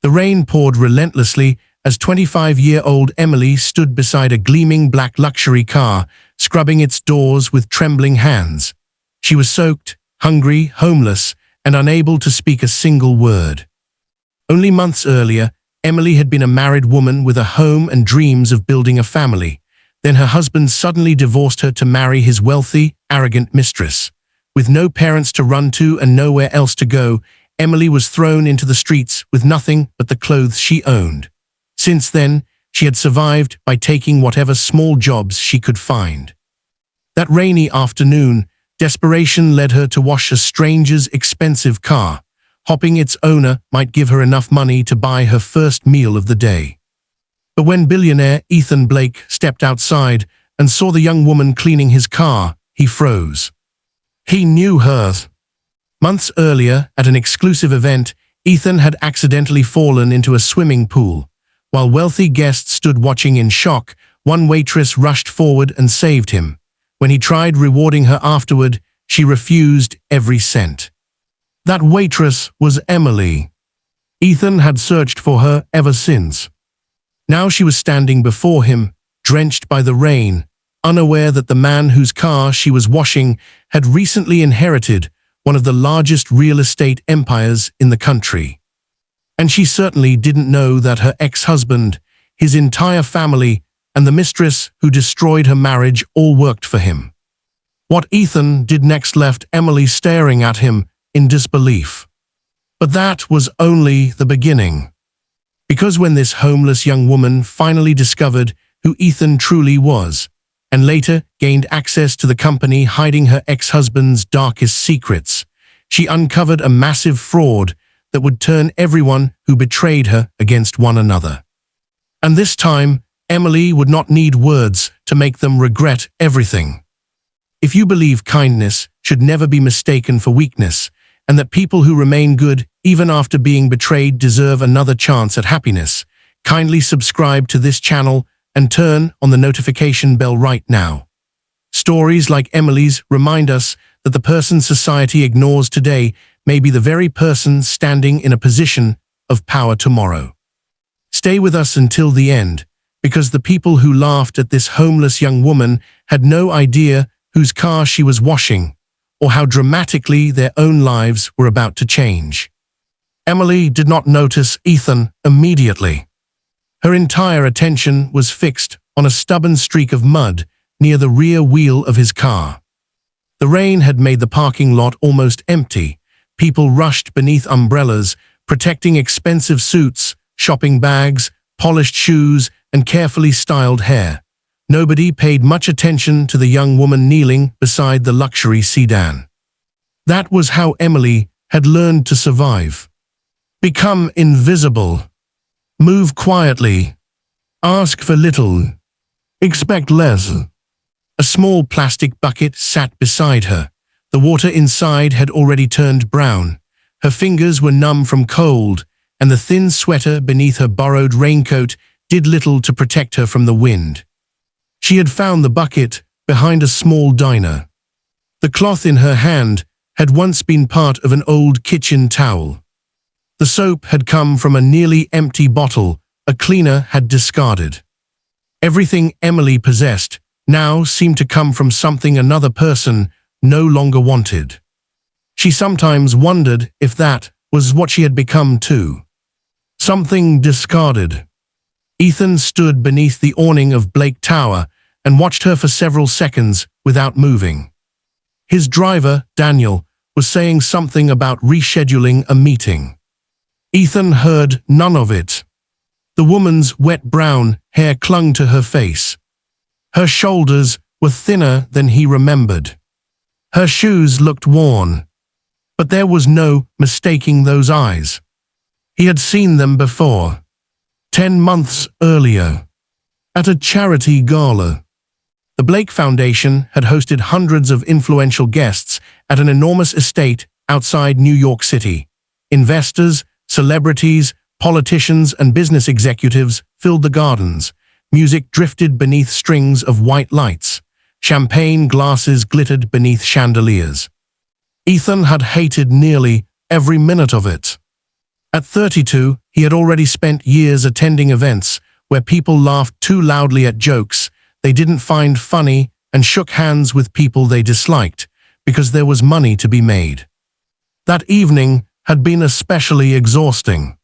The rain poured relentlessly as 25-year-old Emily stood beside a gleaming black luxury car, scrubbing its doors with trembling hands. She was soaked, hungry, homeless, and unable to speak a single word. Only months earlier, Emily had been a married woman with a home and dreams of building a family. Then her husband suddenly divorced her to marry his wealthy, arrogant mistress. With no parents to run to and nowhere else to go, Emily was thrown into the streets with nothing but the clothes she owned. Since then, she had survived by taking whatever small jobs she could find. That rainy afternoon, desperation led her to wash a stranger's expensive car, hoping its owner might give her enough money to buy her first meal of the day. But when billionaire Ethan Blake stepped outside and saw the young woman cleaning his car, he froze. He knew her. Months earlier, at an exclusive event, Ethan had accidentally fallen into a swimming pool. While wealthy guests stood watching in shock, one waitress rushed forward and saved him. When he tried rewarding her afterward, she refused every cent. That waitress was Emily. Ethan had searched for her ever since. Now she was standing before him, drenched by the rain, unaware that the man whose car she was washing had recently inherited one of the largest real estate empires in the country. And she certainly didn't know that her ex-husband, his entire family, and the mistress who destroyed her marriage all worked for him. What Ethan did next left Emily staring at him in disbelief. But that was only the beginning. Because when this homeless young woman finally discovered who Ethan truly was, and later gained access to the company hiding her ex-husband's darkest secrets, she uncovered a massive fraud that would turn everyone who betrayed her against one another. And this time, Emily would not need words to make them regret everything. If you believe kindness should never be mistaken for weakness, and that people who remain good even after being betrayed deserve another chance at happiness, kindly subscribe to this channel and turn on the notification bell right now. Stories like Emily's remind us that the person society ignores today may be the very person standing in a position of power tomorrow. Stay with us until the end, because the people who laughed at this homeless young woman had no idea whose car she was washing, or how dramatically their own lives were about to change. Emily did not notice Ethan immediately. Her entire attention was fixed on a stubborn streak of mud near the rear wheel of his car. The rain had made the parking lot almost empty. People rushed beneath umbrellas, protecting expensive suits, shopping bags, polished shoes, and carefully styled hair. Nobody paid much attention to the young woman kneeling beside the luxury sedan. That was how Emily had learned to survive. Become invisible. Move quietly. Ask for little. Expect less. A small plastic bucket sat beside her. The water inside had already turned brown. Her fingers were numb from cold, and the thin sweater beneath her borrowed raincoat did little to protect her from the wind. She had found the bucket behind a small diner. The cloth in her hand had once been part of an old kitchen towel. The soap had come from a nearly empty bottle a cleaner had discarded. Everything Emily possessed now seemed to come from something another person no longer wanted. She sometimes wondered if that was what she had become too. Something discarded. Ethan stood beneath the awning of Blake Tower and watched her for several seconds without moving. His driver, Daniel, was saying something about rescheduling a meeting. Ethan heard none of it. The woman's wet brown hair clung to her face. Her shoulders were thinner than he remembered. Her shoes looked worn. But there was no mistaking those eyes. He had seen them before. 10 months earlier. At a charity gala. The Blake Foundation had hosted hundreds of influential guests at an enormous estate outside New York City. Investors, celebrities, politicians, and business executives filled the gardens. Music drifted beneath strings of white lights. Champagne glasses glittered beneath chandeliers. Ethan had hated nearly every minute of it. At 32, He had already spent years attending events where people laughed too loudly at jokes they didn't find funny and shook hands with people they disliked because there was money to be made. That evening had been especially exhausting.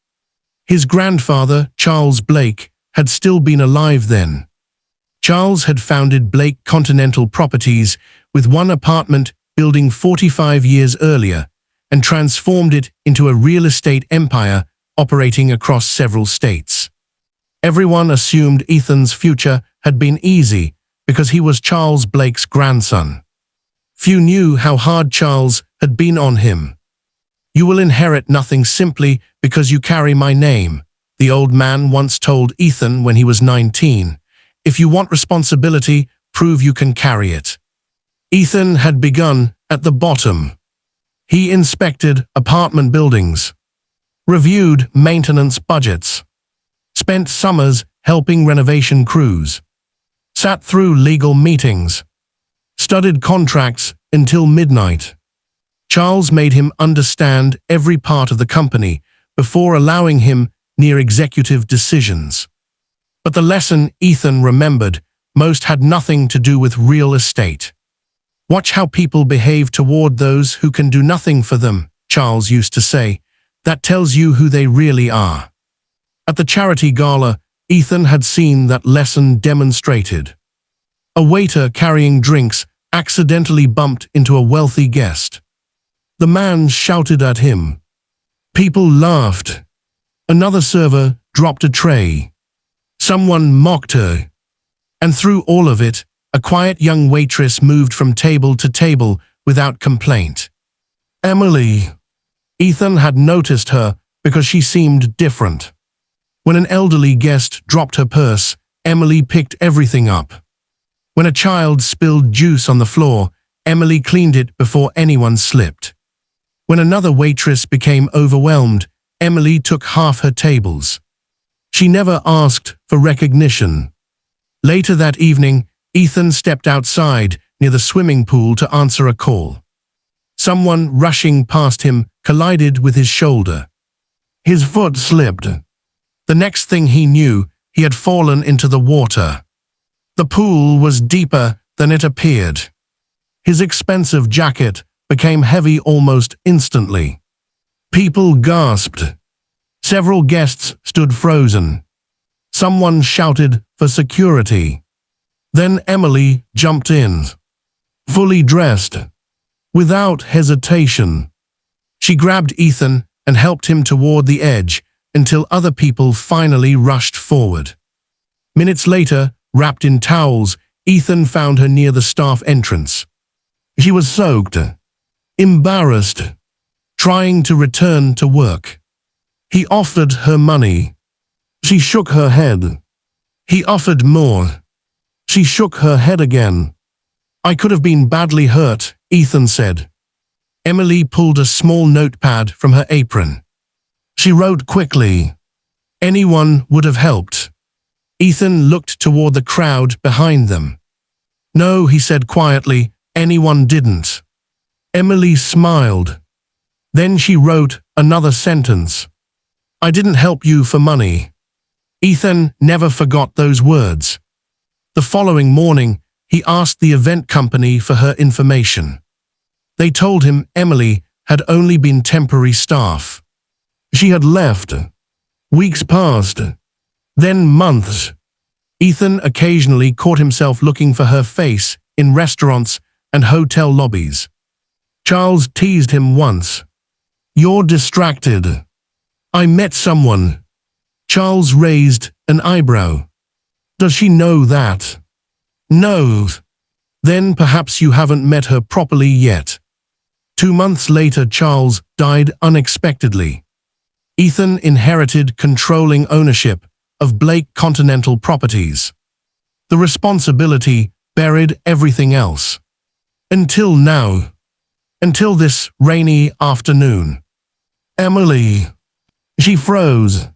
His grandfather, Charles Blake, had still been alive then. Charles had founded Blake Continental Properties with one apartment building 45 years earlier and transformed it into a real estate empire operating across several states. Everyone assumed Ethan's future had been easy because he was Charles Blake's grandson. Few knew how hard Charles had been on him. "You will inherit nothing simply because you carry my name," the old man once told Ethan when he was 19. "If you want responsibility, prove you can carry it." Ethan had begun at the bottom. He inspected apartment buildings, reviewed maintenance budgets, spent summers helping renovation crews, sat through legal meetings, studied contracts until midnight. Charles made him understand every part of the company before allowing him near executive decisions. But the lesson Ethan remembered most had nothing to do with real estate. "Watch how people behave toward those who can do nothing for them," Charles used to say. "That tells you who they really are." At the charity gala, Ethan had seen that lesson demonstrated. A waiter carrying drinks accidentally bumped into a wealthy guest. The man shouted at him. People laughed. Another server dropped a tray. Someone mocked her. And through all of it, a quiet young waitress moved from table to table without complaint. Emily. Ethan had noticed her because she seemed different. When an elderly guest dropped her purse, Emily picked everything up. When a child spilled juice on the floor, Emily cleaned it before anyone slipped. When another waitress became overwhelmed, Emily took half her tables. She never asked for recognition. Later that evening, Ethan stepped outside near the swimming pool to answer a call. Someone rushing past him collided with his shoulder. His foot slipped. The next thing he knew, he had fallen into the water. The pool was deeper than it appeared. His expensive jacket became heavy almost instantly. People gasped. Several guests stood frozen. Someone shouted for security. Then Emily jumped in, fully dressed. Without hesitation, she grabbed Ethan and helped him toward the edge until other people finally rushed forward. Minutes later, wrapped in towels, Ethan found her near the staff entrance. She was soaked, embarrassed, trying to return to work. He offered her money. She shook her head. He offered more. She shook her head again. "I could have been badly hurt," Ethan said. Emily pulled a small notepad from her apron. She wrote quickly. Anyone would have helped. Ethan looked toward the crowd behind them. "No," he said quietly, "anyone didn't." Emily smiled. Then she wrote another sentence. "I didn't help you for money." Ethan never forgot those words. The following morning, he asked the event company for her information. They told him Emily had only been temporary staff. She had left. Weeks passed. Then months. Ethan occasionally caught himself looking for her face in restaurants and hotel lobbies. Charles teased him once. "You're distracted." "I met someone." Charles raised an eyebrow. "Does she know that?" "No." "Then perhaps you haven't met her properly yet." 2 months later, Charles died unexpectedly. Ethan inherited controlling ownership of Blake Continental Properties. The responsibility buried everything else. Until now. Until this rainy afternoon. Emily. She froze.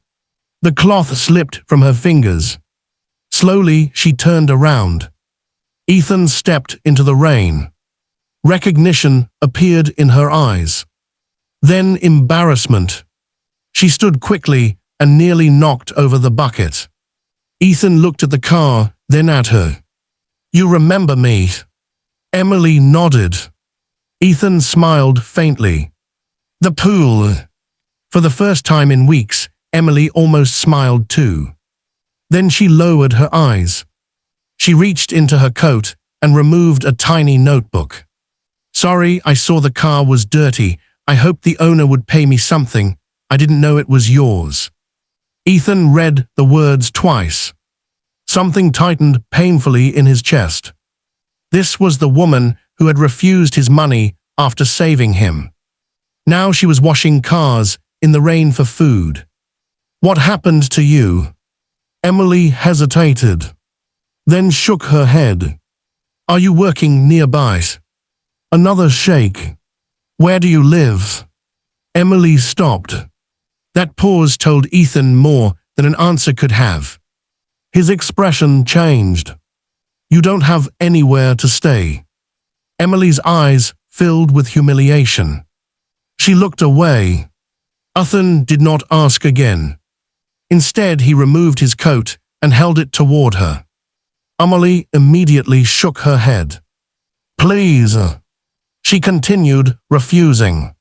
The cloth slipped from her fingers. Slowly, she turned around. Ethan stepped into the rain. Recognition appeared in her eyes. Then embarrassment. She stood quickly, and nearly knocked over the bucket. Ethan looked at the car, then at her. "You remember me?" Emily nodded. Ethan smiled faintly. "The pool." For the first time in weeks, Emily almost smiled too. Then she lowered her eyes. She reached into her coat and removed a tiny notebook. "Sorry, I saw the car was dirty. I hoped the owner would pay me something. I didn't know it was yours." Ethan read the words twice. Something tightened painfully in his chest. This was the woman who had refused his money after saving him. Now she was washing cars in the rain for food. "What happened to you?" Emily hesitated, then shook her head. "Are you working nearby?" Another shake. "Where do you live?" Emily stopped. That pause told Ethan more than an answer could have. His expression changed. "You don't have anywhere to stay." Emily's eyes filled with humiliation. She looked away. Ethan did not ask again. Instead, he removed his coat and held it toward her. Emily immediately shook her head. "Please." She continued, refusing.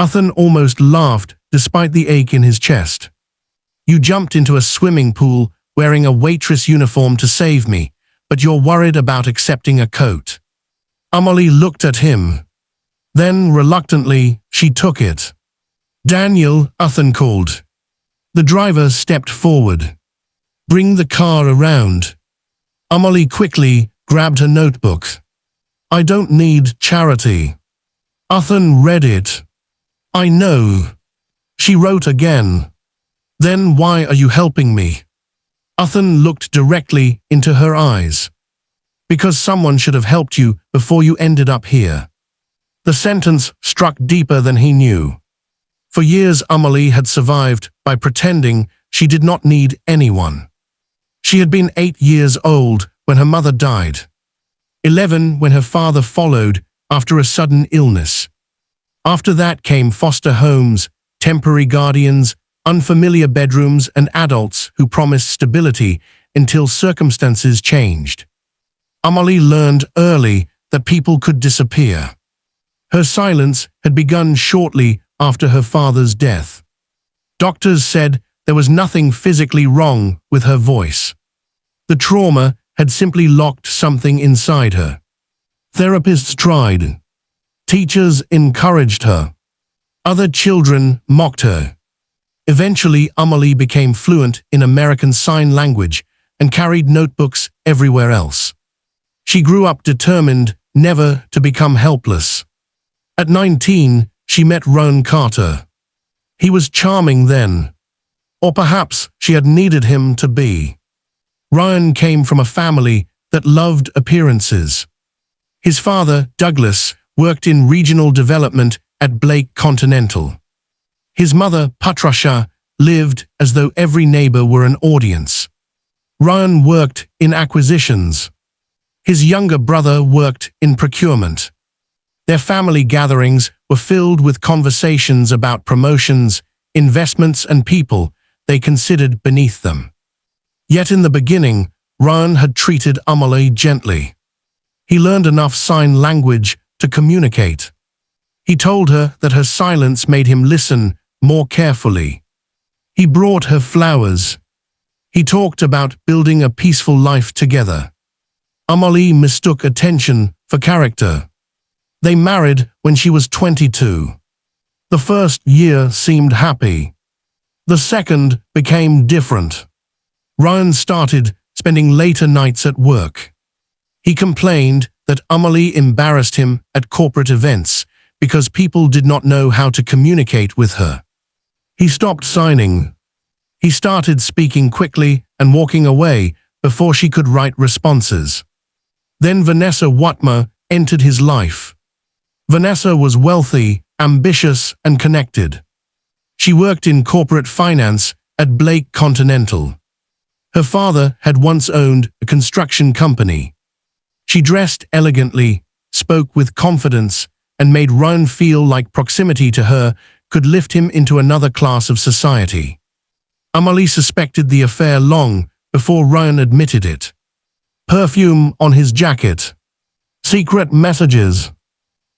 Ethan almost laughed despite the ache in his chest. "You jumped into a swimming pool wearing a waitress uniform to save me, but you're worried about accepting a coat." Emily looked at him. Then, reluctantly, she took it. "Daniel," Ethan called. The driver stepped forward. "Bring the car around." Emily quickly grabbed her notebook. "I don't need charity." Ethan read it. "I know." She wrote again. "Then why are you helping me?" Ethan looked directly into her eyes. "Because someone should have helped you before you ended up here." The sentence struck deeper than he knew. For years, Emily had survived by pretending she did not need anyone. She had been 8 years old when her mother died. 11 when her father followed after a sudden illness. After that came foster homes, temporary guardians, unfamiliar bedrooms, and adults who promised stability until circumstances changed. Emily learned early that people could disappear. Her silence had begun shortly after her father's death. Doctors said there was nothing physically wrong with her voice. The trauma had simply locked something inside her. Therapists tried. Teachers encouraged her. Other children mocked her. Eventually, Emily became fluent in American Sign Language and carried notebooks everywhere else. She grew up determined never to become helpless. At 19, she met Ron Carter. He was charming then. Or perhaps she had needed him to be. Ryan came from a family that loved appearances. His father, Douglas, worked in regional development at Blake Continental. His mother, Patricia, lived as though every neighbor were an audience. Ryan worked in acquisitions. His younger brother worked in procurement. Their family gatherings were filled with conversations about promotions, investments, and people they considered beneath them. Yet in the beginning, Ryan had treated Emily gently. He learned enough sign language to communicate. He told her that her silence made him listen more carefully. He brought her flowers. He talked about building a peaceful life together. Emily mistook attention for character. They married when she was 22. The first year seemed happy. The second became different. Ryan started spending later nights at work. He complained that Emily embarrassed him at corporate events because people did not know how to communicate with her. He stopped signing. He started speaking quickly and walking away before she could write responses. Then Vanessa Watmer entered his life. Vanessa was wealthy, ambitious, and connected. She worked in corporate finance at Blake Continental. Her father had once owned a construction company. She dressed elegantly, spoke with confidence, and made Ryan feel like proximity to her could lift him into another class of society. Amelie suspected the affair long before Ryan admitted it. Perfume on his jacket. Secret messages.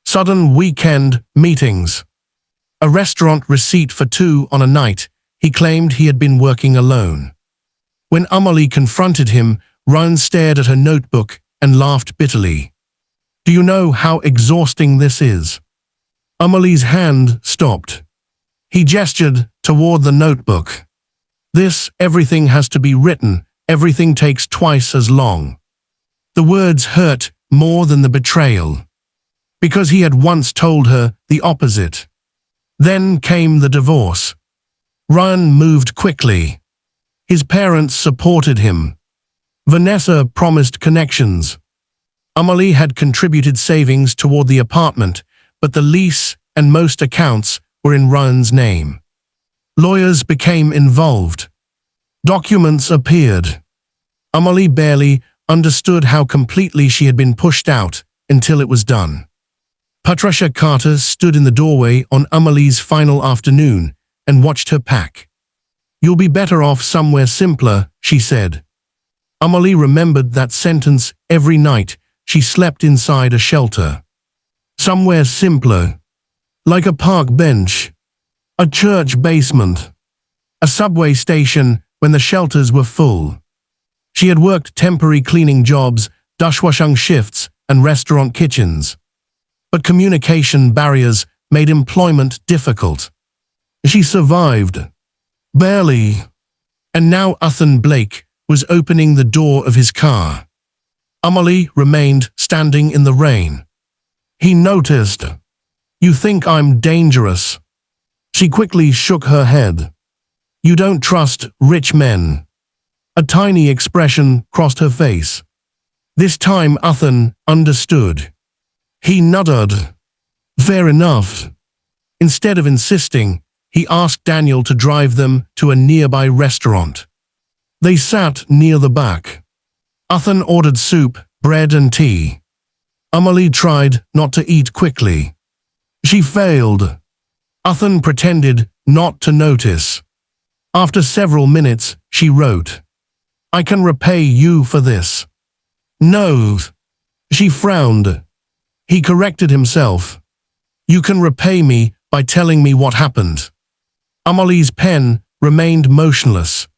Sudden weekend meetings. A restaurant receipt for two on a night he claimed he had been working alone. When Amelie confronted him, Ryan stared at her notebook and laughed bitterly. Do you know how exhausting this is? Amelie's hand stopped. He gestured toward the notebook. Everything has to be written, everything takes twice as long. The words hurt more than the betrayal. Because he had once told her the opposite. Then came the divorce. Ryan moved quickly. His parents supported him. Vanessa promised connections. Amelie had contributed savings toward the apartment, but the lease and most accounts were in Ryan's name. Lawyers became involved. Documents appeared. Amelie barely understood how completely she had been pushed out until it was done. Patricia Carter stood in the doorway on Amelie's final afternoon and watched her pack. You'll be better off somewhere simpler, she said. Amelie remembered that sentence every night she slept inside a shelter. Somewhere simpler. Like a park bench. A church basement. A subway station when the shelters were full. She had worked temporary cleaning jobs, dishwashing shifts, and restaurant kitchens. But communication barriers made employment difficult. She survived. Barely. And now Ethan Blake was opening the door of his car. Amelie remained standing in the rain. He noticed. You think I'm dangerous? She quickly shook her head. You don't trust rich men. A tiny expression crossed her face. This time Ethan understood. He nodded. Fair enough. Instead of insisting, he asked Daniel to drive them to a nearby restaurant. They sat near the back. Ethan ordered soup, bread and tea. Amelie tried not to eat quickly. She failed. Ethan pretended not to notice. After several minutes, she wrote, I can repay you for this. No. She frowned. He corrected himself. You can repay me by telling me what happened. Amelie's pen remained motionless.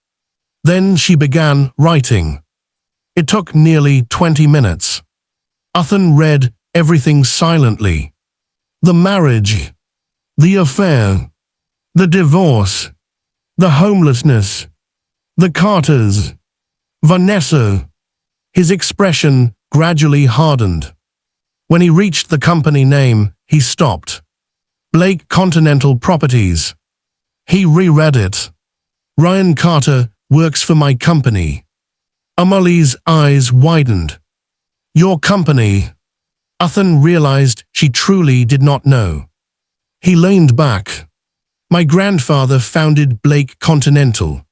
Then she began writing. It took nearly 20 minutes. Ethan read everything silently. The marriage. The affair. The divorce. The homelessness. The Carters. Vanessa. His expression gradually hardened. When he reached the company name, he stopped. Blake Continental Properties. He reread it. Ryan Carter works for my company. Amelie's eyes widened. Your company. Ethan realized she truly did not know. He leaned back. My grandfather founded Blake Continental.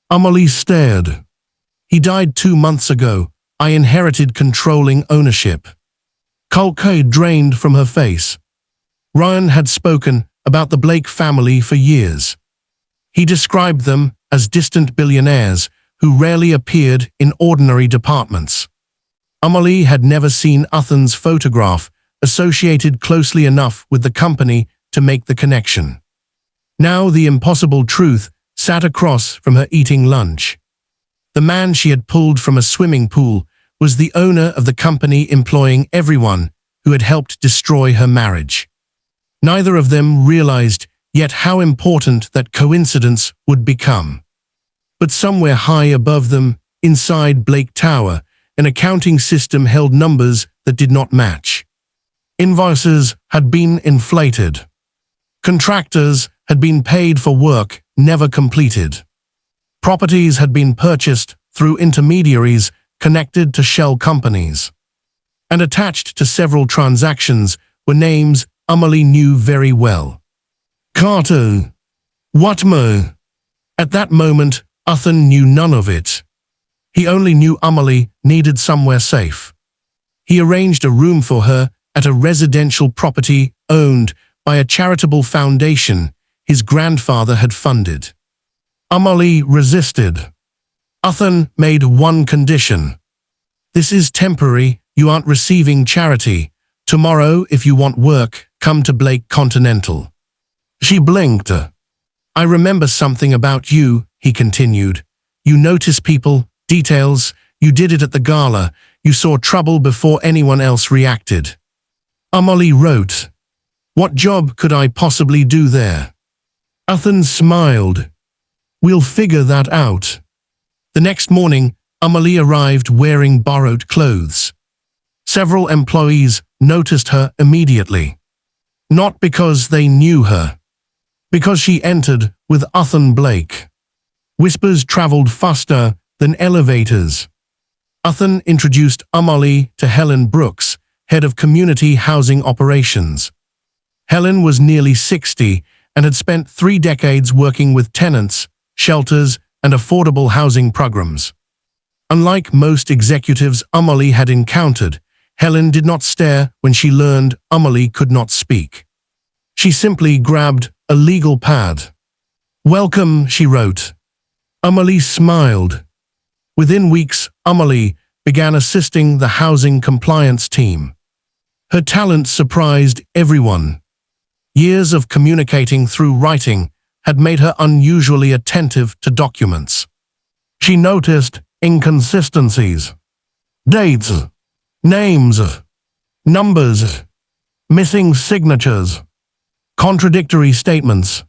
Amelie stared. He died 2 months ago. I inherited controlling ownership. Culcade drained from her face. Ryan had spoken about the Blake family for years. He described them as distant billionaires who rarely appeared in ordinary departments. Amelie had never seen Ethan's photograph associated closely enough with the company to make the connection. Now the impossible truth sat across from her eating lunch. The man she had pulled from a swimming pool was the owner of the company employing everyone who had helped destroy her marriage. Neither of them realized yet how important that coincidence would become. But somewhere high above them, inside Blake Tower, an accounting system held numbers that did not match. Invoices had been inflated. Contractors had been paid for work never completed. Properties had been purchased through intermediaries connected to shell companies. And attached to several transactions were names Amelie knew very well. Carter. Watmo. At that moment, Ethan knew none of it. He only knew Amelie needed somewhere safe. He arranged a room for her at a residential property owned by a charitable foundation his grandfather had funded. Amelie resisted. Uthan made one condition. This is temporary, you aren't receiving charity. Tomorrow, if you want work, come to Blake Continental. She blinked. I remember something about you, he continued. You notice people, details, you did it at the gala, you saw trouble before anyone else reacted. Amelie wrote, what job could I possibly do there? Uthan smiled. We'll figure that out. The next morning, Amelie arrived wearing borrowed clothes. Several employees noticed her immediately. Not because they knew her. Because she entered with Uthan Blake. Whispers traveled faster than elevators. Uthan introduced Amelie to Helen Brooks, head of community housing operations. Helen was nearly 60 and had spent 3 decades working with tenants, shelters, and affordable housing programs. Unlike most executives Amelie had encountered, Helen did not stare when she learned Amelie could not speak. She simply grabbed a legal pad. Welcome, she wrote. Amelie smiled. Within weeks, Amelie began assisting the housing compliance team. Her talent surprised everyone. Years of communicating through writing had made her unusually attentive to documents. She noticed inconsistencies. Dates, names, numbers, missing signatures, contradictory statements.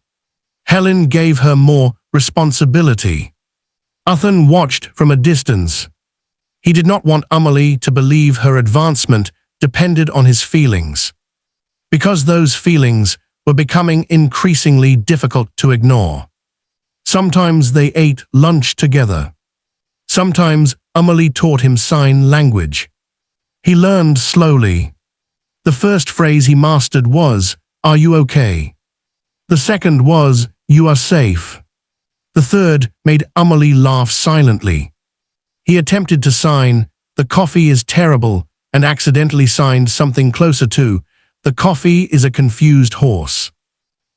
Helen gave her more responsibility. Uthan watched from a distance. He did not want Amelie to believe her advancement depended on his feelings. Because those feelings were becoming increasingly difficult to ignore. Sometimes they ate lunch together. Sometimes Amelie taught him sign language. He learned slowly. The first phrase he mastered was, "Are you okay?" The second was, "You are safe." The third made Amelie laugh silently. He attempted to sign, "The coffee is terrible," and accidentally signed something closer to, "The coffee is a confused horse."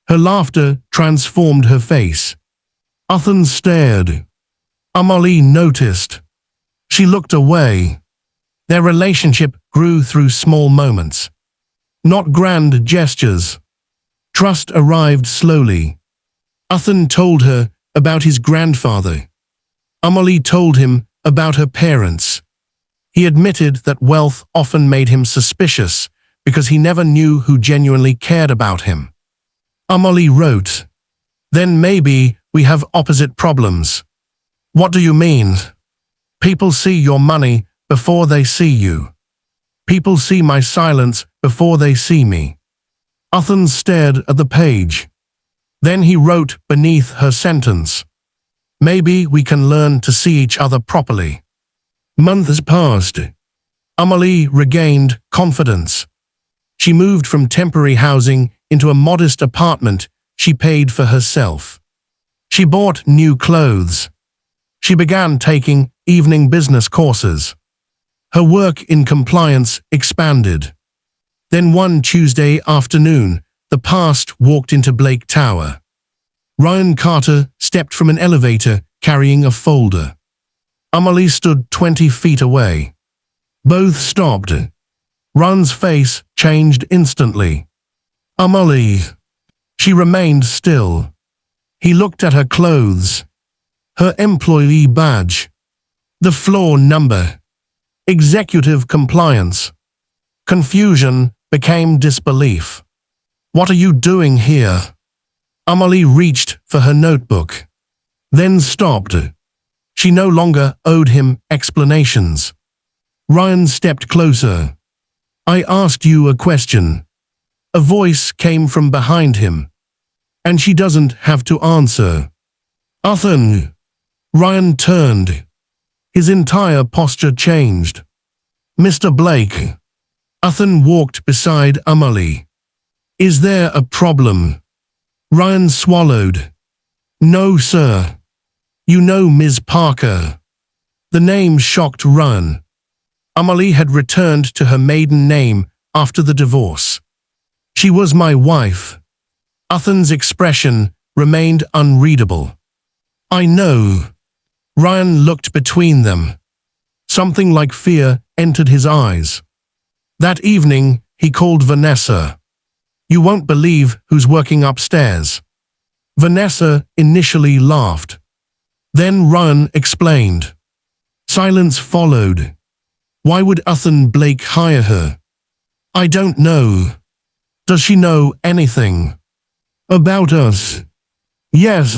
Her laughter transformed her face. Uthan stared. Amelie noticed. She looked away. Their relationship grew through small moments. Not grand gestures. Trust arrived slowly. Uthan told her about his grandfather. Amelie told him about her parents. He admitted that wealth often made him suspicious because he never knew who genuinely cared about him. Amelie wrote, "Then maybe we have opposite problems." "What do you mean?" "People see your money before they see you. People see my silence before they see me." Uthan stared at the page. Then he wrote beneath her sentence, "Maybe we can learn to see each other properly." Months passed. Amelie regained confidence. She moved from temporary housing into a modest apartment she paid for herself. She bought new clothes. She began taking evening business courses. Her work in compliance expanded. Then one Tuesday afternoon, the past walked into Blake Tower. Ryan Carter stepped from an elevator carrying a folder. Amelie stood 20 feet away. Both stopped. Ryan's face changed instantly. "Amelie." She remained still. He looked at her clothes. Her employee badge. The floor number. Executive compliance. Confusion became disbelief. "What are you doing here?" Amelie reached for her notebook. Then stopped. She no longer owed him explanations. Ryan stepped closer. "I asked you a question." A voice came from behind him. "And she doesn't have to answer." "Uthan." Ryan turned. His entire posture changed. "Mr. Blake." Uthan walked beside Amelie. "Is there a problem?" Ryan swallowed. "No, sir." "You know Ms. Parker." The name shocked Ryan. Amelie had returned to her maiden name after the divorce. "She was my wife." Uthan's expression remained unreadable. I know. Ryan looked between them. Something like fear entered his eyes. That evening, he called Vanessa. You won't believe who's working upstairs. Vanessa initially laughed. Then Ryan explained. Silence followed. Why would Ethan Blake hire her? I don't know. Does she know anything about us? Yes.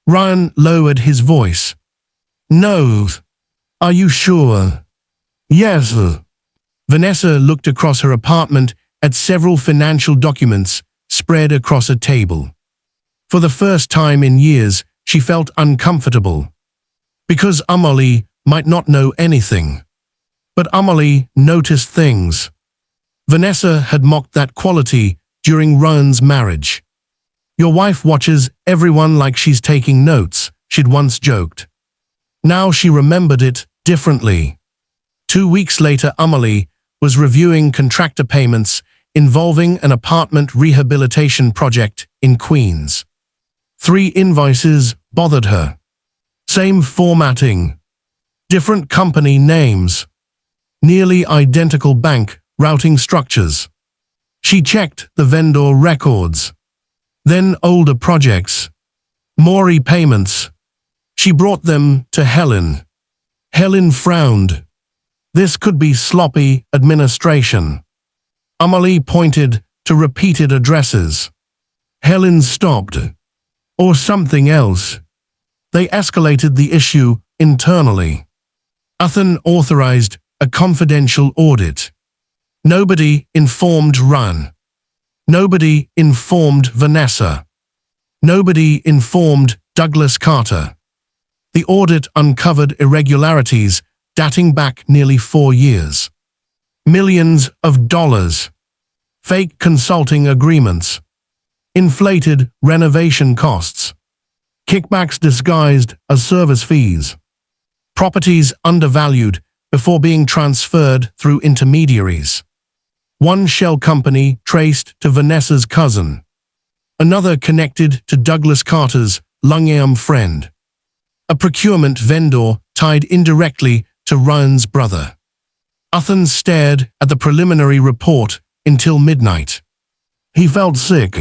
Ryan lowered his voice. No. Are you sure? Yes. Vanessa looked across her apartment at several financial documents spread across a table. For the first time in years, she felt uncomfortable. Because Amelie might not know anything. But Amelie noticed things. Vanessa had mocked that quality during Ryan's marriage. Your wife watches everyone like she's taking notes, she'd once joked. Now she remembered it differently. 2 weeks later, Amelie was reviewing contractor payments involving an apartment rehabilitation project in Queens. 3 invoices bothered her. Same formatting. Different company names. Nearly identical bank routing structures. She checked the vendor records. Then older projects. More repayments. She brought them to Helen. Helen frowned. This could be sloppy administration. Amelie pointed to repeated addresses. Helen stopped. Or something else. They escalated the issue internally. Ethan authorized a confidential audit. Nobody informed Ryan. Nobody informed Vanessa. Nobody informed Douglas Carter. The audit uncovered irregularities dating back nearly 4 years. Millions of dollars. Fake consulting agreements. Inflated renovation costs. Kickbacks disguised as service fees. Properties undervalued before being transferred through intermediaries. One shell company traced to Vanessa's cousin. Another connected to Douglas Carter's long-term friend. A procurement vendor tied indirectly to Ryan's brother. Ethan stared at the preliminary report until midnight. He felt sick.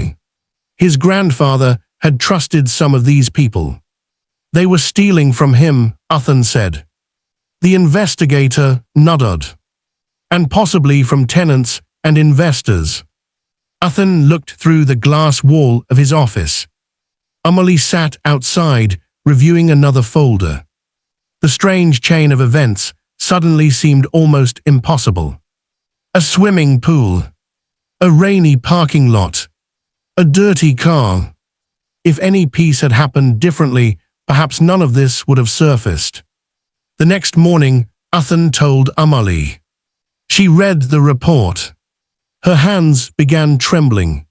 His grandfather had trusted some of these people. They were stealing from him, Ethan said. The investigator nodded. And possibly from tenants and investors. Ethan looked through the glass wall of his office. Amelie sat outside, reviewing another folder. The strange chain of events suddenly seemed almost impossible. A swimming pool. A rainy parking lot. A dirty car. If any piece had happened differently, perhaps none of this would have surfaced. The next morning, Ethan told Amelie. She read the report. Her hands began trembling.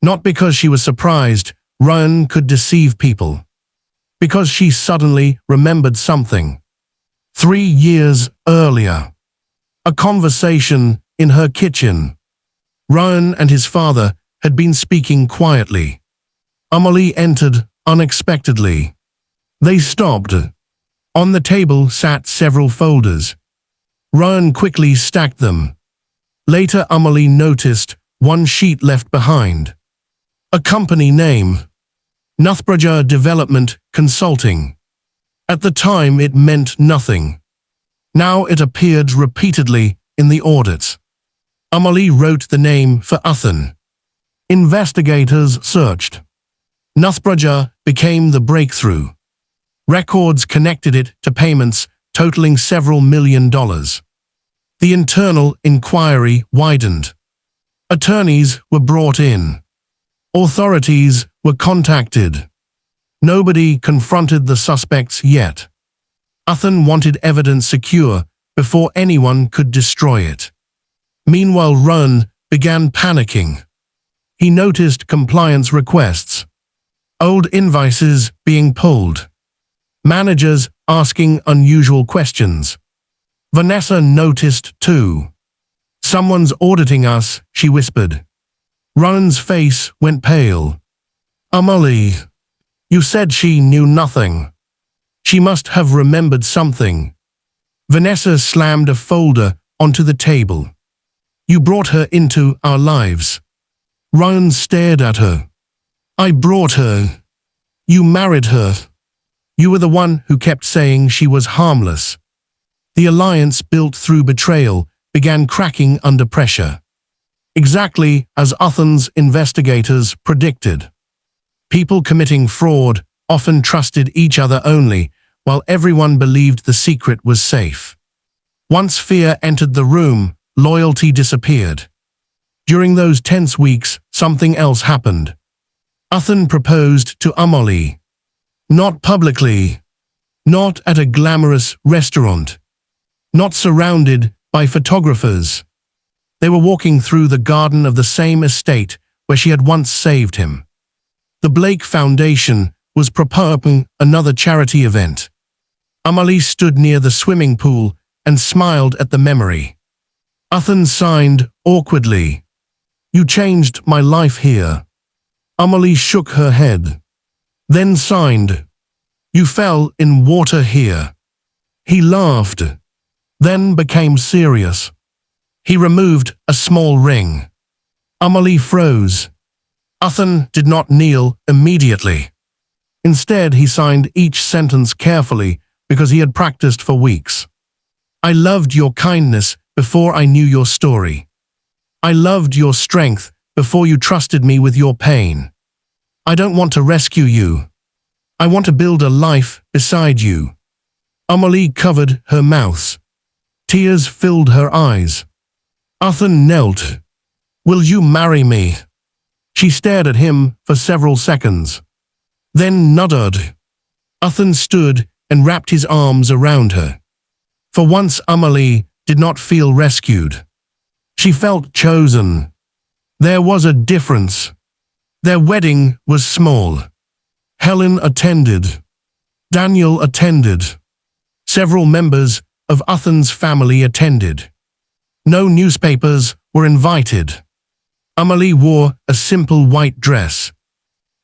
Not because she was surprised Ryan could deceive people. Because she suddenly remembered something. 3 years earlier. A conversation in her kitchen. Ryan and his father had been speaking quietly. Amelie entered unexpectedly. They stopped. On the table sat several folders. Ryan quickly stacked them. Later, Amelie noticed one sheet left behind. A company name. Northbridge Development Consulting. At the time, it meant nothing. Now it appeared repeatedly in the audits. Amelie wrote the name for Ethan. Investigators searched. Northbridge became the breakthrough. Records connected it to payments totaling several $1 million. The internal inquiry widened. Attorneys were brought in. Authorities were contacted. Nobody confronted the suspects yet. Ethan wanted evidence secure before anyone could destroy it. Meanwhile, Ryan began panicking. He noticed compliance requests. Old invoices being pulled. Managers asking unusual questions. Vanessa noticed too. Someone's auditing us, she whispered. Ryan's face went pale. Amelie, You said she knew nothing. She must have remembered something. Vanessa slammed a folder onto the table. You brought her into our lives. Ryan stared at her. I brought her. You married her. You were the one who kept saying she was harmless. The alliance built through betrayal began cracking under pressure. Exactly as Athens investigators predicted. People committing fraud often trusted each other only, while everyone believed the secret was safe. Once fear entered the room, loyalty disappeared. During those tense weeks, something else happened. Athen proposed to Amelie. Not publicly. Not at a glamorous restaurant. Not surrounded by photographers. They were walking through the garden of the same estate where she had once saved him. The Blake Foundation was proposing another charity event. Amelie stood near the swimming pool and smiled at the memory. Athen signed awkwardly. You changed my life here. Amelie shook her head. Then signed. You fell in water here. He laughed. Then became serious. He removed a small ring. Amelie froze. Athen did not kneel immediately. Instead, he signed each sentence carefully because he had practiced for weeks. I loved your kindness before I knew your story. I loved your strength before you trusted me with your pain. I don't want to rescue you. I want to build a life beside you. Amelie covered her mouth. Tears filled her eyes. Athen knelt. Will you marry me? She stared at him for several seconds. Then nodded. Athen stood and wrapped his arms around her. For once Amelie did not feel rescued. She felt chosen. There was a difference. Their wedding was small. Helen attended. Daniel attended. Several members of Athen's family attended. No newspapers were invited. Amelie wore a simple white dress.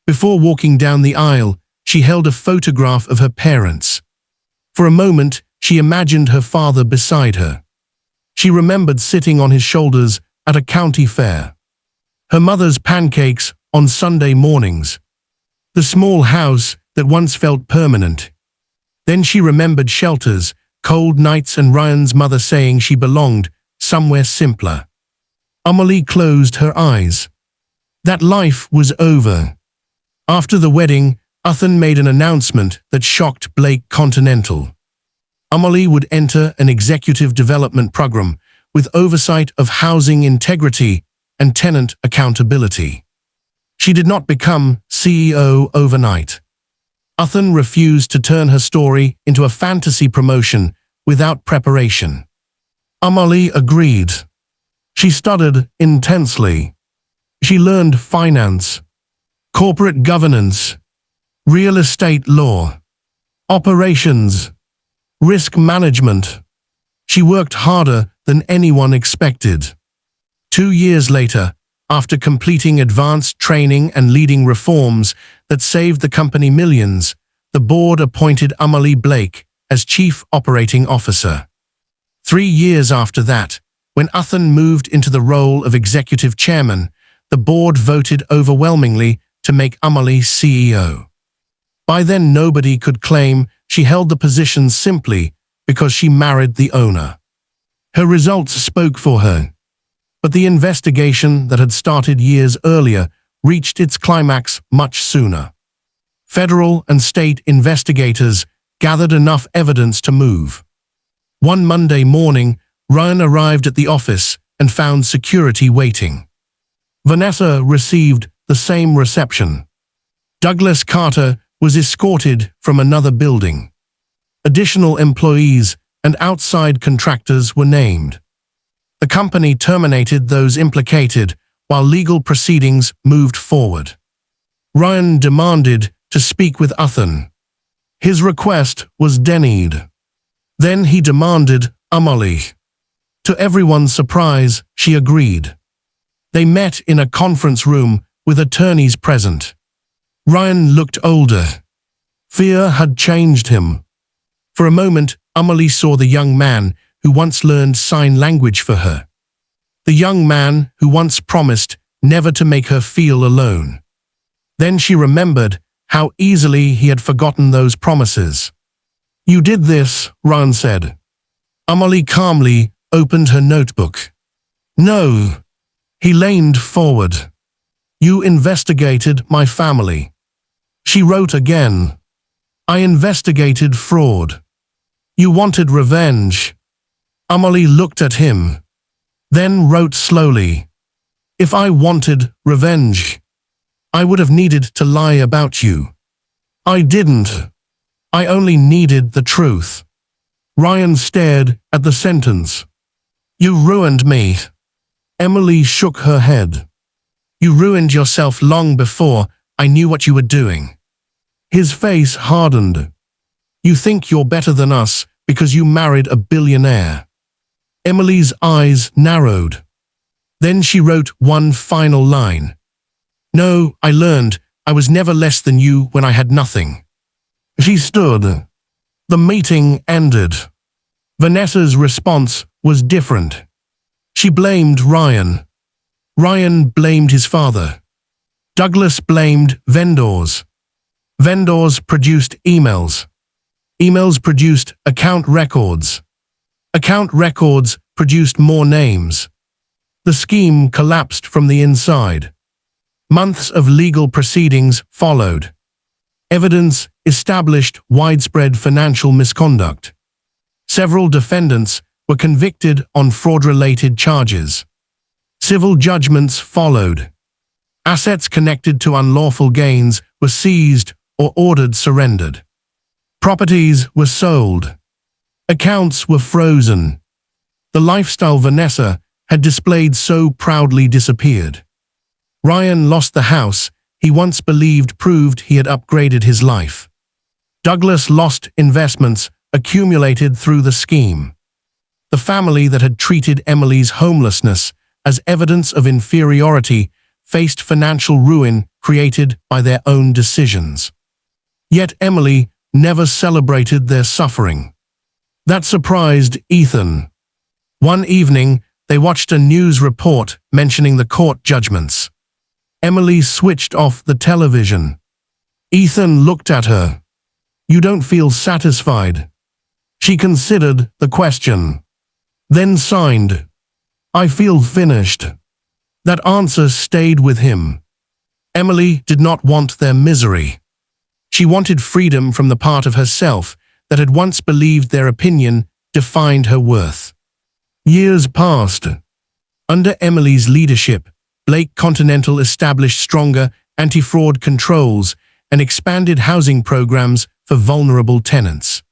Before walking down the aisle, she held a photograph of her parents. For a moment, she imagined her father beside her. She remembered sitting on his shoulders at a county fair. Her mother's pancakes on Sunday mornings. The small house that once felt permanent. Then she remembered shelters, cold nights, and Ryan's mother saying she belonged somewhere simpler. Amelie closed her eyes. That life was over. After the wedding, Athen made an announcement that shocked Blake Continental. Amelie would enter an executive development program with oversight of housing integrity and tenant accountability. She did not become CEO overnight. Athen refused to turn her story into a fantasy promotion without preparation. Amelie agreed. She studied intensely. She learned finance, corporate governance, real estate law, operations, risk management. She worked harder than anyone expected. 2 years later, after completing advanced training and leading reforms that saved the company millions, the board appointed Amelie Blake as Chief Operating Officer. 3 years after that, when Athen moved into the role of Executive Chairman, the board voted overwhelmingly to make Amelie CEO. By then, nobody could claim she held the position simply because she married the owner. Her results spoke for her. But the investigation that had started years earlier reached its climax much sooner. Federal and state investigators gathered enough evidence to move. One Monday morning, Ryan arrived at the office and found security waiting. Vanessa received the same reception. Douglas Carter was escorted from another building. Additional employees and outside contractors were named. The company terminated those implicated while legal proceedings moved forward. Ryan demanded to speak with Athen. His request was denied. Then he demanded Amelie. To everyone's surprise, she agreed. They met in a conference room with attorneys present. Ryan looked older. Fear had changed him. For a moment, Emily saw the young man who once learned sign language for her. The young man who once promised never to make her feel alone. Then she remembered how easily he had forgotten those promises. "You did this," Ryan said. Emily calmly opened her notebook. "No." He leaned forward. "You investigated my family." She wrote again. "I investigated fraud." "You wanted revenge." Emily looked at him, then wrote slowly. "If I wanted revenge, I would have needed to lie about you. I didn't. I only needed the truth." Ryan stared at the sentence. "You ruined me." Emily shook her head. "You ruined yourself long before I knew what you were doing." His face hardened. "You think you're better than us because you married a billionaire." Emily's eyes narrowed. Then she wrote one final line. "No, I learned I was never less than you when I had nothing." She stood. The meeting ended. Vanessa's response was different. She blamed Ryan. Ryan blamed his father. Douglas blamed vendors. Vendors produced emails. Emails produced account records. Account records produced more names. The scheme collapsed from the inside. Months of legal proceedings followed. Evidence established widespread financial misconduct. Several defendants were convicted on fraud-related charges. Civil judgments followed. Assets connected to unlawful gains were seized or ordered surrendered. Properties were sold. Accounts were frozen. The lifestyle Vanessa had displayed so proudly disappeared. Ryan lost the house he once believed proved he had upgraded his life. Douglas lost investments accumulated through the scheme. The family that had treated Emily's homelessness as evidence of inferiority faced financial ruin created by their own decisions. Yet Emily never celebrated their suffering. That surprised Ethan. One evening, they watched a news report mentioning the court judgments. Emily switched off the television. Ethan looked at her. "You don't feel satisfied?" She considered the question, then signed. "I feel finished." That answer stayed with him. Emily did not want their misery. She wanted freedom from the part of herself that had once believed their opinion defined her worth. Years passed. Under Emily's leadership, Blake Continental established stronger anti-fraud controls and expanded housing programs for vulnerable tenants.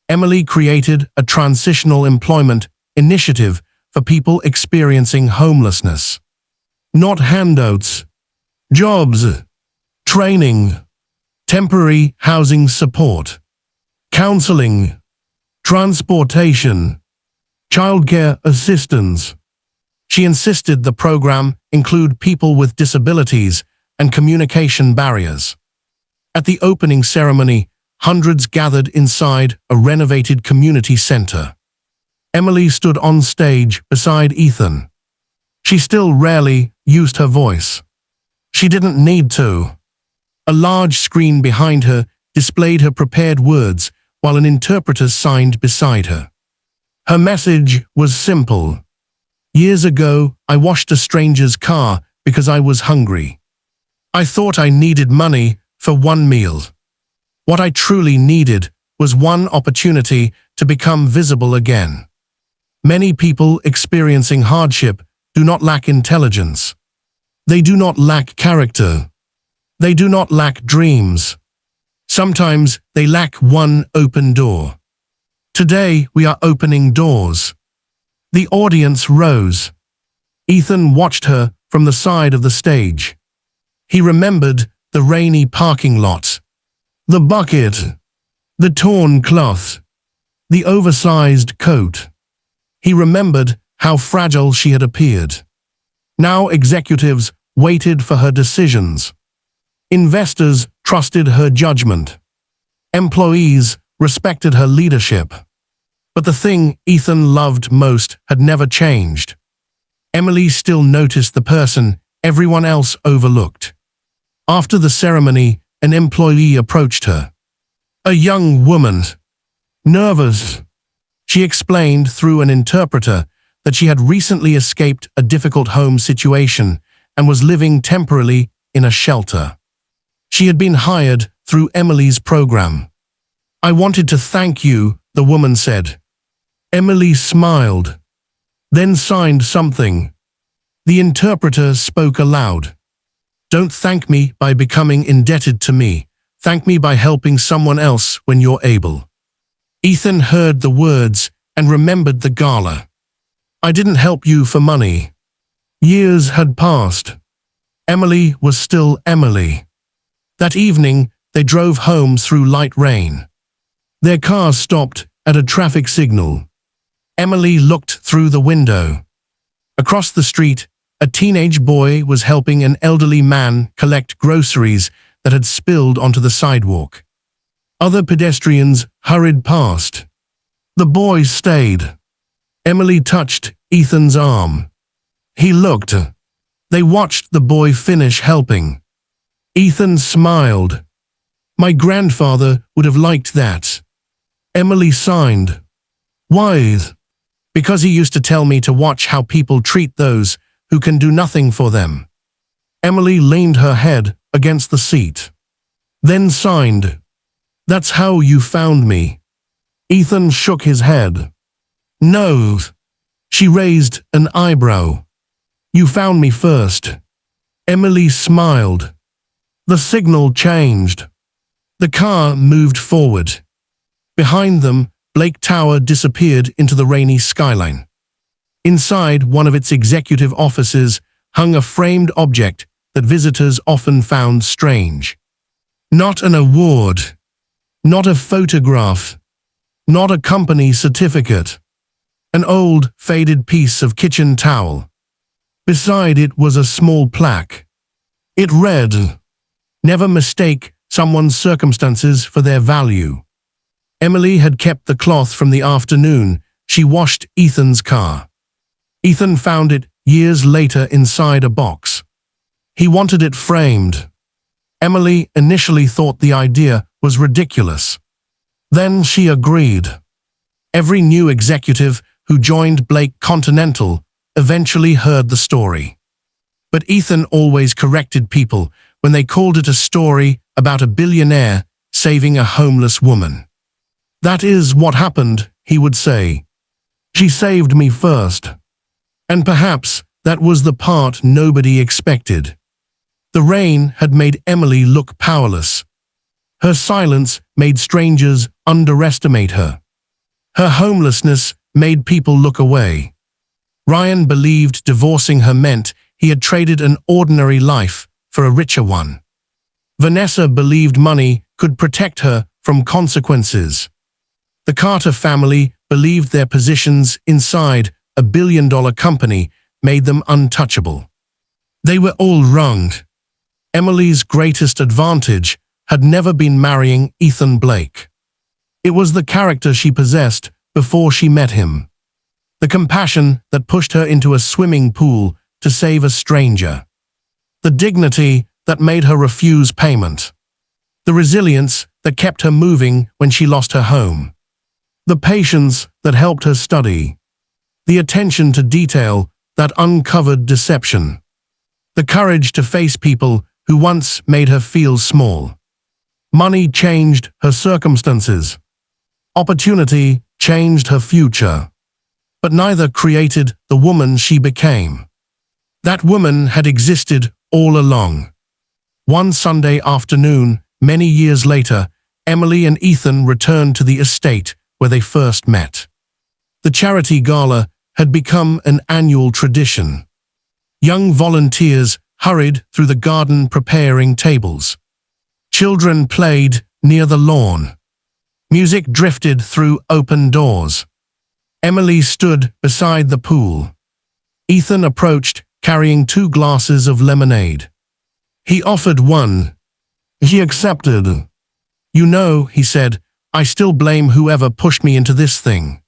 Emily created a transitional employment initiative for people experiencing homelessness. Not handouts, jobs, training, temporary housing support, counseling, transportation, childcare assistance. She insisted the program include people with disabilities and communication barriers. At the opening ceremony, hundreds gathered inside a renovated community center. Emily stood on stage beside Ethan. She still rarely used her voice. She didn't need to. A large screen behind her displayed her prepared words while an interpreter signed beside her. Her message was simple. "Years ago, I washed a stranger's car because I was hungry. I thought I needed money for one meal. What I truly needed was one opportunity to become visible again." Many people experiencing hardship do not lack intelligence. They do not lack character. They do not lack dreams. Sometimes they lack one open door. Today we are opening doors. The audience rose. Ethan watched her from the side of the stage. He remembered the rainy parking lot, the bucket, the torn cloth, the oversized coat. He remembered how fragile she had appeared. Now executives waited for her decisions. Investors trusted her judgment. Employees respected her leadership. But the thing Ethan loved most had never changed. Emily still noticed the person everyone else overlooked. After the ceremony, an employee approached her. A young woman. Nervous. She explained through an interpreter that she had recently escaped a difficult home situation and was living temporarily in a shelter. She had been hired through Emily's program. "I wanted to thank you," the woman said. Emily smiled, then signed something. The interpreter spoke aloud. "Don't thank me by becoming indebted to me. Thank me by helping someone else when you're able." Ethan heard the words and remembered the gala. "I didn't help you for money." Years had passed. Emily was still Emily. That evening, they drove home through light rain. Their car stopped at a traffic signal. Emily looked through the window. Across the street, a teenage boy was helping an elderly man collect groceries that had spilled onto the sidewalk. Other pedestrians hurried past. The boy stayed. Emily touched Ethan's arm. He looked. They watched the boy finish helping. Ethan smiled. "My grandfather would have liked that." Emily signed. "Why?" "Because he used to tell me to watch how people treat those who can do nothing for them." Emily leaned her head against the seat. Then signed. "That's how you found me." Ethan shook his head. "No." She raised an eyebrow. "You found me first." Emily smiled. The signal changed. The car moved forward. Behind them, Blake Tower disappeared into the rainy skyline. Inside one of its executive offices hung a framed object that visitors often found strange. Not an award. Not a photograph. Not a company certificate. An old, faded piece of kitchen towel. Beside it was a small plaque. It read, "Never mistake someone's circumstances for their value." Emily had kept the cloth from the afternoon she washed Ethan's car. Ethan found it years later inside a box. He wanted it framed. Emily initially thought the idea was ridiculous. Then she agreed. Every new executive who joined Blake Continental eventually heard the story. But Ethan always corrected people when they called it a story about a billionaire saving a homeless woman. "That is what happened," he would say. "She saved me first." And perhaps that was the part nobody expected. The rain had made Emily look powerless. Her silence made strangers underestimate her. Her homelessness made people look away. Ryan believed divorcing her meant he had traded an ordinary life for a richer one. Vanessa believed money could protect her from consequences. The Carter family believed their positions inside a billion-dollar company made them untouchable. They were all wrong. Emily's greatest advantage had never been marrying Ethan Blake. It was the character she possessed before she met him. The compassion that pushed her into a swimming pool to save a stranger. The dignity that made her refuse payment. The resilience that kept her moving when she lost her home. The patience that helped her study. The attention to detail that uncovered deception. The courage to face people who once made her feel small. Money changed her circumstances. Opportunity changed her future. But neither created the woman she became. That woman had existed all along. One Sunday afternoon, many years later, Emily and Ethan returned to the estate where they first met. The charity gala had become an annual tradition. Young volunteers hurried through the garden preparing tables. Children played near the lawn. Music drifted through open doors. Emily stood beside the pool. Ethan approached, carrying 2 glasses of lemonade. He offered one. He accepted. You know, he said, I still blame whoever pushed me into this thing.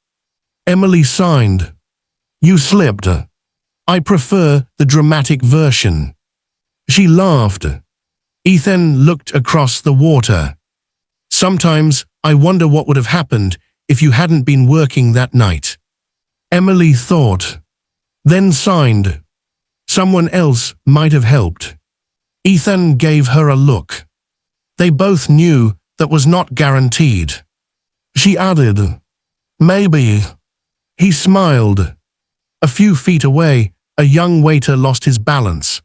Emily signed. You slipped. I prefer the dramatic version. She laughed. Ethan looked across the water. Sometimes I wonder what would have happened if you hadn't been working that night. Emily thought. Then signed. Someone else might have helped. Ethan gave her a look. They both knew that was not guaranteed. She added, maybe. He smiled. A few feet away, a young waiter lost his balance.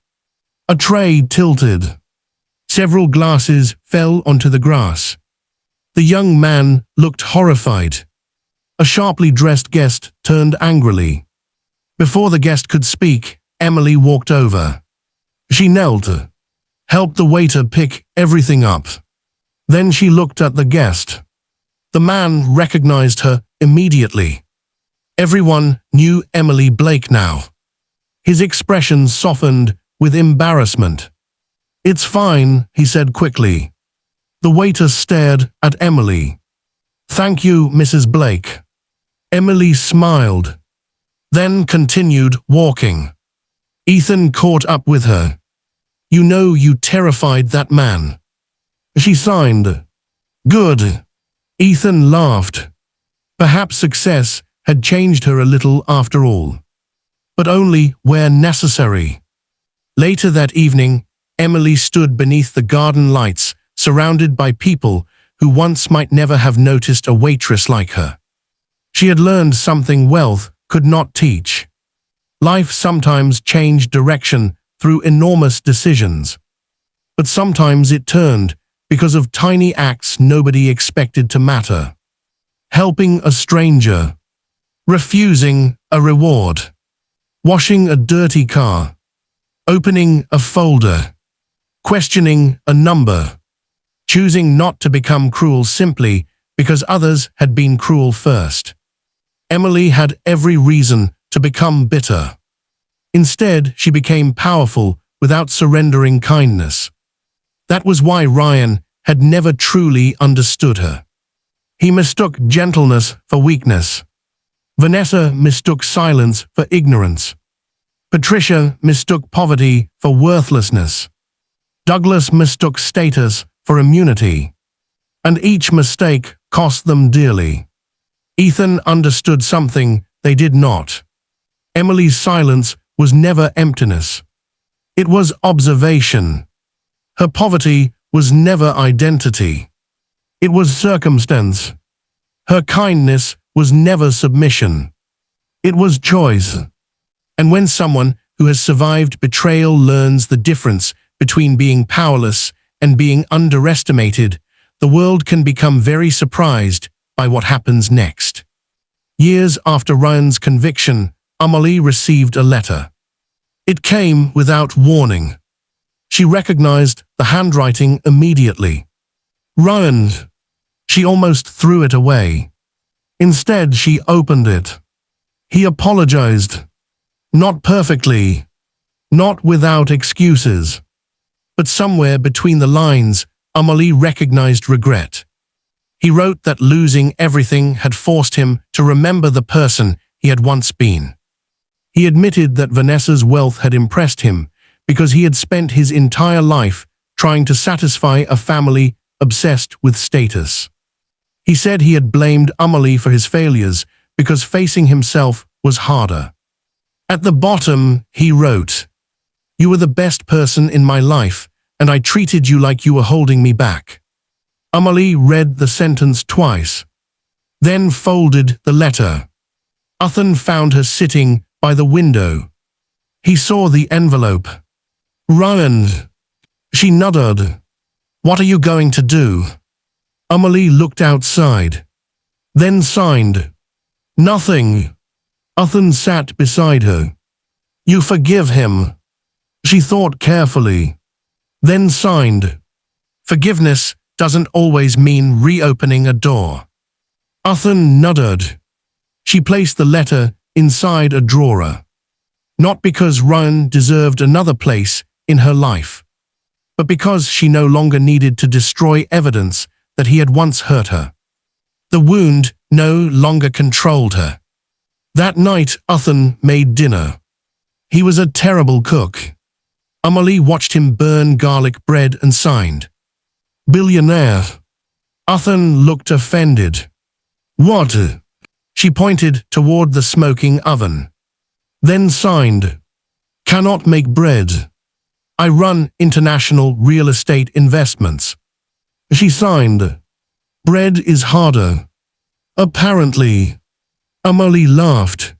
A tray tilted. Several glasses fell onto the grass. The young man looked horrified. A sharply dressed guest turned angrily. Before the guest could speak, Emily walked over. She knelt, helped the waiter pick everything up. Then she looked at the guest. The man recognized her immediately. Everyone knew Emily Blake now. His expression softened with embarrassment. It's fine, he said quickly. The waiter stared at Emily. Thank you, Mrs. Blake. Emily smiled, then continued walking. Ethan caught up with her. You know you terrified that man. She signed. Good. Ethan laughed. Perhaps success had changed her a little after all. But only where necessary. Later that evening, Emily stood beneath the garden lights, surrounded by people who once might never have noticed a waitress like her. She had learned something wealth could not teach. Life sometimes changed direction through enormous decisions. But sometimes it turned because of tiny acts nobody expected to matter. Helping a stranger. Refusing a reward. Washing a dirty car. Opening a folder. Questioning a number. Choosing not to become cruel simply because others had been cruel first. Emily had every reason to become bitter. Instead, she became powerful without surrendering kindness. That was why Ryan had never truly understood her. He mistook gentleness for weakness. Vanessa mistook silence for ignorance. Patricia mistook poverty for worthlessness. Douglas mistook status for immunity. And each mistake cost them dearly. Ethan understood something they did not. Emily's silence was never emptiness. It was observation. Her poverty was never identity. It was circumstance. Her kindness was never submission. It was choice. And when someone who has survived betrayal learns the difference between being powerless and being underestimated, the world can become very surprised by what happens next. Years after Ryan's conviction, Amelie received a letter. It came without warning. She recognized the handwriting immediately. Ryan. She almost threw it away. Instead, she opened it. He apologized. Not perfectly. Not without excuses. But somewhere between the lines, Amelie recognized regret. He wrote that losing everything had forced him to remember the person he had once been. He admitted that Vanessa's wealth had impressed him because he had spent his entire life trying to satisfy a family obsessed with status. He said he had blamed Amelie for his failures because facing himself was harder. At the bottom, he wrote, "You were the best person in my life, and I treated you like you were holding me back." Amelie read the sentence twice, then folded the letter. Ethan found her sitting by the window. He saw the envelope. "Ryan." She nodded. "What are you going to do?" Amelie looked outside, then signed. "Nothing." Ethan sat beside her. "You forgive him." She thought carefully, then signed. Forgiveness doesn't always mean reopening a door. Ethan nodded. She placed the letter inside a drawer. Not because Ryan deserved another place in her life, but because she no longer needed to destroy evidence that he had once hurt her. The wound no longer controlled her. That night, Uthan made dinner. He was a terrible cook. Amelie watched him burn garlic bread and signed, "Billionaire." Uthan looked offended. "What?" She pointed toward the smoking oven. Then signed, "Cannot make bread. I run international real estate investments." She signed, "Bread is harder." Apparently. Amelie laughed.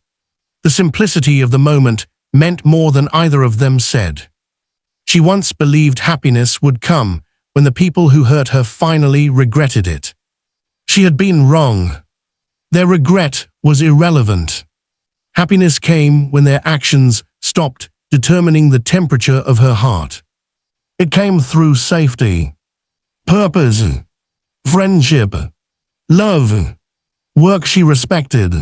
The simplicity of the moment meant more than either of them said. She once believed happiness would come when the people who hurt her finally regretted it. She had been wrong. Their regret was irrelevant. Happiness came when their actions stopped determining the temperature of her heart. It came through safety, purpose, friendship, love, work she respected,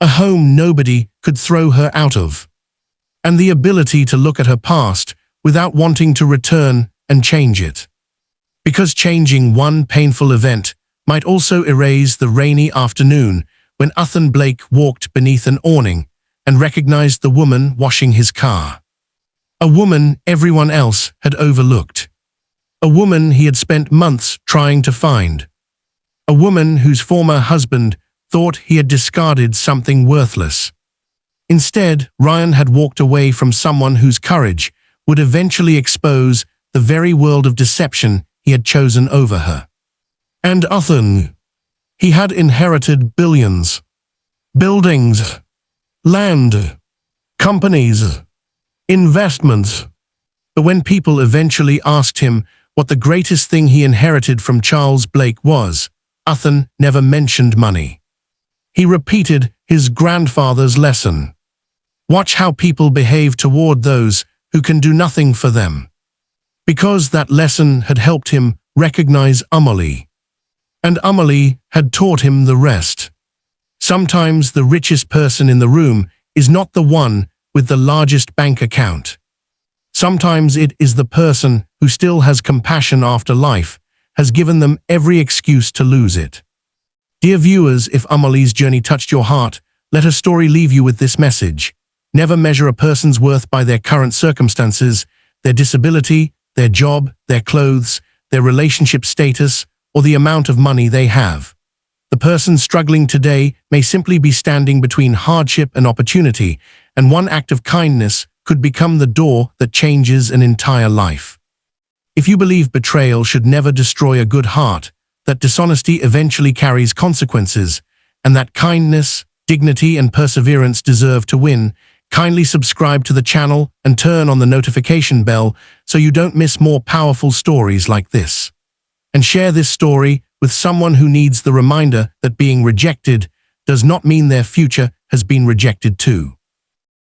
a home nobody could throw her out of, and the ability to look at her past without wanting to return and change it. Because changing one painful event might also erase the rainy afternoon when Uthan Blake walked beneath an awning and recognized the woman washing his car. A woman everyone else had overlooked. A woman he had spent months trying to find. A woman whose former husband thought he had discarded something worthless. Instead, Ryan had walked away from someone whose courage would eventually expose the very world of deception he had chosen over her. And Uthan. He had inherited billions. Buildings, land, companies, investments. But when people eventually asked him what the greatest thing he inherited from Charles Blake was, Uthan never mentioned money. He repeated his grandfather's lesson. Watch how people behave toward those who can do nothing for them. Because that lesson had helped him recognize Amelie. And Amelie had taught him the rest. Sometimes the richest person in the room is not the one with the largest bank account. Sometimes it is the person who still has compassion after life has given them every excuse to lose it. Dear viewers, if Amelie's journey touched your heart, let her story leave you with this message. Never measure a person's worth by their current circumstances, their disability, their job, their clothes, their relationship status, or the amount of money they have. The person struggling today may simply be standing between hardship and opportunity, and one act of kindness could become the door that changes an entire life. If you believe betrayal should never destroy a good heart, that dishonesty eventually carries consequences, and that kindness, dignity, and perseverance deserve to win, kindly subscribe to the channel and turn on the notification bell so you don't miss more powerful stories like this. And share this story with someone who needs the reminder that being rejected does not mean their future has been rejected too.